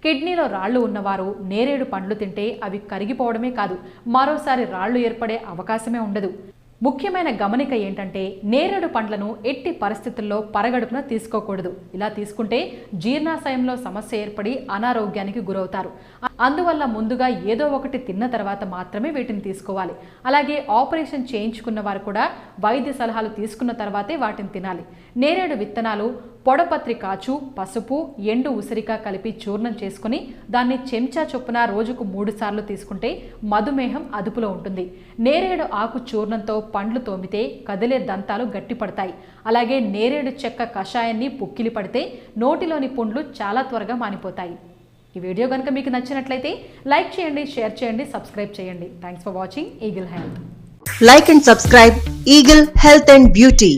కిడ్నీలో రాళ్లు ఉన్నవారు నేరేడు పండ్లు తింటే అవి కరిగిపోవడమే కాదు, మరోసారి రాళ్లు ఏర్పడే అవకాశమే ఉండదు. ముఖ్యమైన గమనిక ఏంటంటే నేరేడు పండ్లను ఎట్టి పరిస్థితుల్లో పరగడుపున తీసుకోకూడదు. ఇలా తీసుకుంటే జీర్ణాశయంలో సమస్య ఏర్పడి అనారోగ్యానికి గురవుతారు. అందువల్ల ముందుగా ఏదో ఒకటి తిన్న తర్వాత మాత్రమే వీటిని తీసుకోవాలి. అలాగే ఆపరేషన్ చేయించుకున్న వారు కూడా వైద్య సలహాలు తీసుకున్న తర్వాతే వాటిని తినాలి. నేరేడు విత్తనాలు పొడపత్రి కాచు, పసుపు, ఎండు ఉసిరిక కలిపి చూర్ణం చేసుకుని దాన్ని చెంచా చొప్పున రోజుకు 3 సార్లు తీసుకుంటే మధుమేహం అదుపులో ఉంటుంది. నేరేడు ఆకు చూర్ణంతో పండ్లు తోమితే కదిలే దంతాలు గట్టిపడతాయి. అలాగే నేరేడు చెక్క కషాయాన్ని పుక్కిలి పడితే నోటిలోని పుండ్లు చాలా త్వరగా మానిపోతాయి. ఈ వీడియో కనుక మీకు నచ్చినట్లయితే లైక్ చేయండి, షేర్ చేయండి, సబ్స్క్రైబ్ చేయండి. Thanks for watching eagle health. Like and subscribe Eagle Health and Beauty.